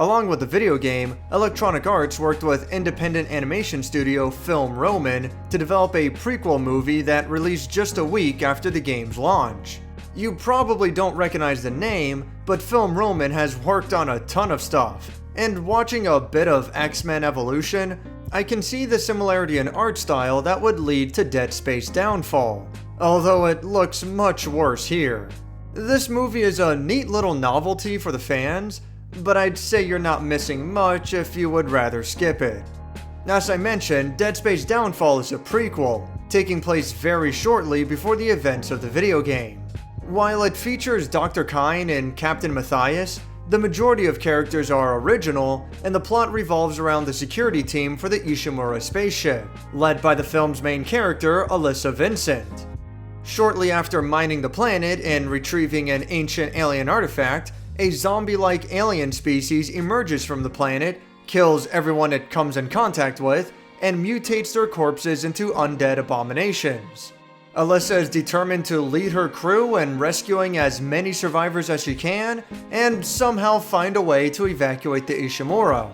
Along with the video game, Electronic Arts worked with independent animation studio Film Roman to develop a prequel movie that released just a week after the game's launch. You probably don't recognize the name, but Film Roman has worked on a ton of stuff, and watching a bit of X-Men Evolution, I can see the similarity in art style that would lead to Dead Space Downfall, although it looks much worse here. This movie is a neat little novelty for the fans, but I'd say you're not missing much if you would rather skip it. As I mentioned, Dead Space Downfall is a prequel, taking place very shortly before the events of the video game. While it features Dr. Kyne and Captain Matthias, the majority of characters are original, and the plot revolves around the security team for the Ishimura spaceship, led by the film's main character, Alyssa Vincent. Shortly after mining the planet and retrieving an ancient alien artifact, a zombie-like alien species emerges from the planet, kills everyone it comes in contact with, and mutates their corpses into undead abominations. Alyssa is determined to lead her crew in rescuing as many survivors as she can, and somehow find a way to evacuate the Ishimura.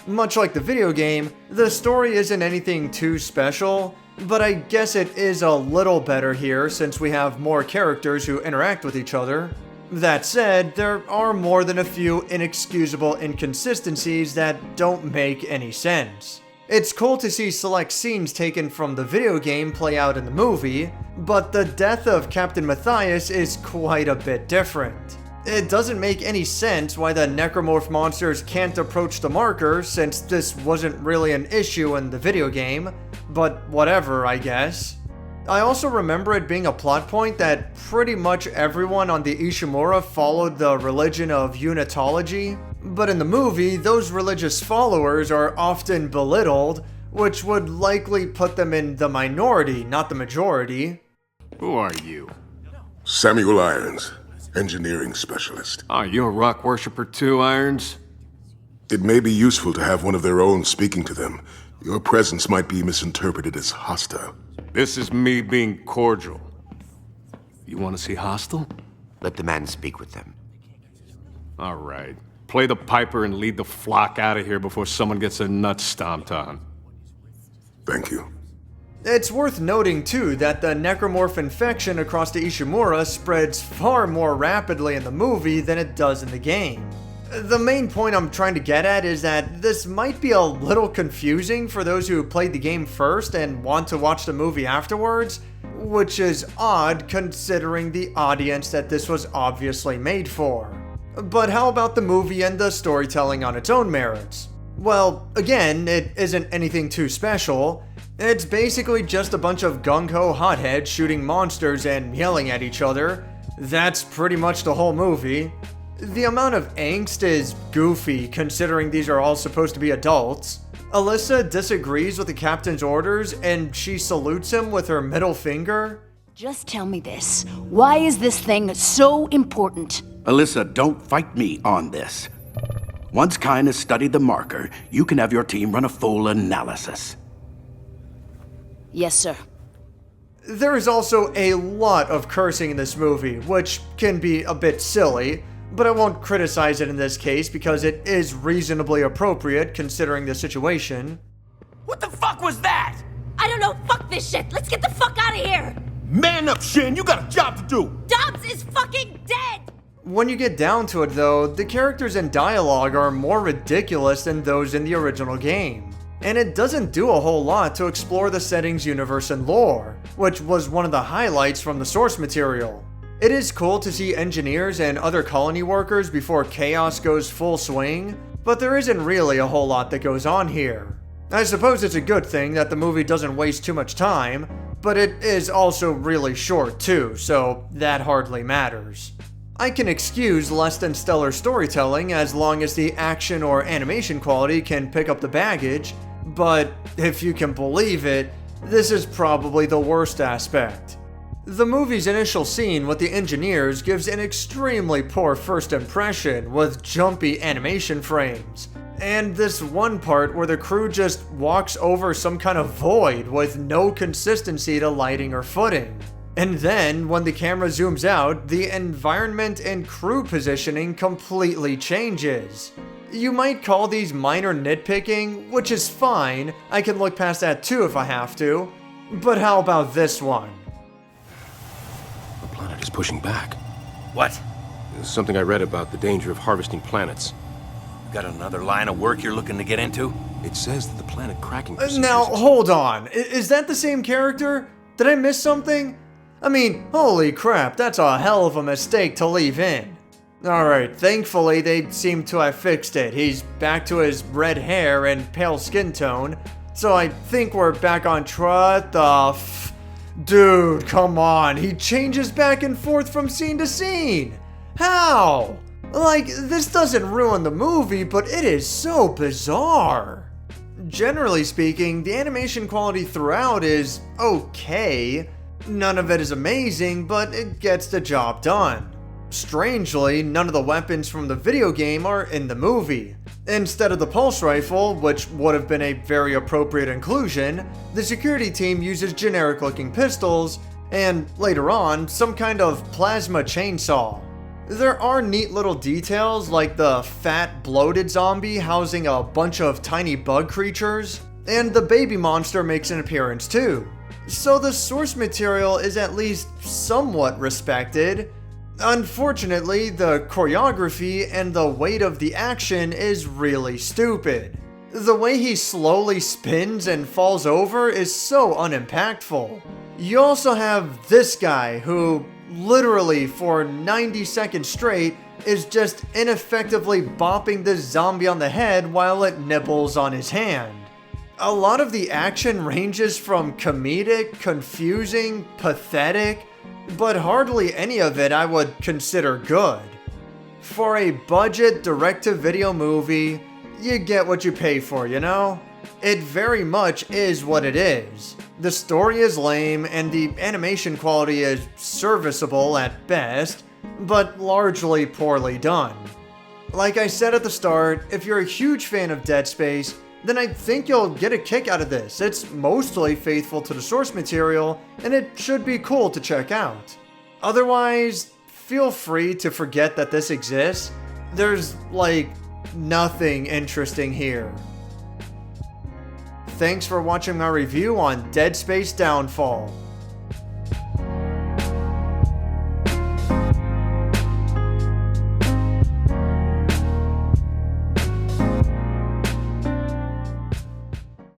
Much like the video game, the story isn't anything too special, but I guess it is a little better here since we have more characters who interact with each other. That said, there are more than a few inexcusable inconsistencies that don't make any sense. It's cool to see select scenes taken from the video game play out in the movie, but the death of Captain Matthias is quite a bit different. It doesn't make any sense why the necromorph monsters can't approach the marker since this wasn't really an issue in the video game, but whatever, I guess. I also remember it being a plot point that pretty much everyone on the Ishimura followed the religion of Unitology, but in the movie, those religious followers are often belittled, which would likely put them in the minority, not the majority. Who are you? Samuel Irons, engineering specialist. Oh, you're a rock worshiper too, Irons? It may be useful to have one of their own speaking to them. Your presence might be misinterpreted as hostile. This is me being cordial. You want to see hostile? Let the man speak with them. All right. Play the piper and lead the flock out of here before someone gets their nuts stomped on. Thank you. It's worth noting too that the necromorph infection across the Ishimura spreads far more rapidly in the movie than it does in the game. The main point I'm trying to get at is that this might be a little confusing for those who played the game first and want to watch the movie afterwards, which is odd considering the audience that this was obviously made for. But how about the movie and the storytelling on its own merits? Well, again, it isn't anything too special. It's basically just a bunch of gung-ho hotheads shooting monsters and yelling at each other. That's pretty much the whole movie. The amount of angst is goofy considering these are all supposed to be adults. Alyssa disagrees with the captain's orders and she salutes him with her middle finger. Just tell me this. Why is this thing so important? Alyssa, don't fight me on this. Once Kyne has studied the marker, you can have your team run a full analysis. Yes, sir. There is also a lot of cursing in this movie, which can be a bit silly, but I won't criticize it in this case because it is reasonably appropriate considering the situation. What the fuck was that? I don't know, fuck this shit! Let's get the fuck out of here! Man up, Shin, you got a job to do! Dobbs is fucking dead! When you get down to it though, the characters and dialogue are more ridiculous than those in the original game. And it doesn't do a whole lot to explore the setting's universe and lore, which was one of the highlights from the source material. It is cool to see engineers and other colony workers before chaos goes full swing, but there isn't really a whole lot that goes on here. I suppose it's a good thing that the movie doesn't waste too much time, but it is also really short too, so that hardly matters. I can excuse less than stellar storytelling as long as the action or animation quality can pick up the baggage, but if you can believe it, this is probably the worst aspect. The movie's initial scene with the engineers gives an extremely poor first impression with jumpy animation frames, and this one part where the crew just walks over some kind of void with no consistency to lighting or footing. And then, when the camera zooms out, the environment and crew positioning completely changes. You might call these minor nitpicking, which is fine. I can look past that too if I have to. But how about this one? The planet is pushing back. What? There's something I read about the danger of harvesting planets. Got another line of work you're looking to get into? It says that the planet cracking procedures... Now, hold on. Is that the same character? Did I miss something? I mean, holy crap, that's a hell of a mistake to leave in. Alright, thankfully they seem to have fixed it. He's back to his red hair and pale skin tone. So I think we're back on track. Dude, come on. He changes back and forth from scene to scene. How? Like, this doesn't ruin the movie, but it is so bizarre. Generally speaking, the animation quality throughout is okay. None of it is amazing, but it gets the job done. Strangely, none of the weapons from the video game are in the movie. Instead of the pulse rifle, which would have been a very appropriate inclusion, the security team uses generic-looking pistols, and later on, some kind of plasma chainsaw. There are neat little details like the fat, bloated zombie housing a bunch of tiny bug creatures, and the baby monster makes an appearance too. So the source material is at least somewhat respected. Unfortunately, the choreography and the weight of the action is really stupid. The way he slowly spins and falls over is so unimpactful. You also have this guy who, literally for 90 seconds straight, is just ineffectively bopping this zombie on the head while it nibbles on his hand. A lot of the action ranges from comedic, confusing, pathetic, but hardly any of it I would consider good. For a budget direct-to-video movie, you get what you pay for, you know? It very much is what it is. The story is lame and the animation quality is serviceable at best, but largely poorly done. Like I said at the start, if you're a huge fan of Dead Space, then I think you'll get a kick out of this. It's mostly faithful to the source material, and it should be cool to check out. Otherwise, feel free to forget that this exists. There's, like, nothing interesting here. Thanks for watching my review on Dead Space Downfall.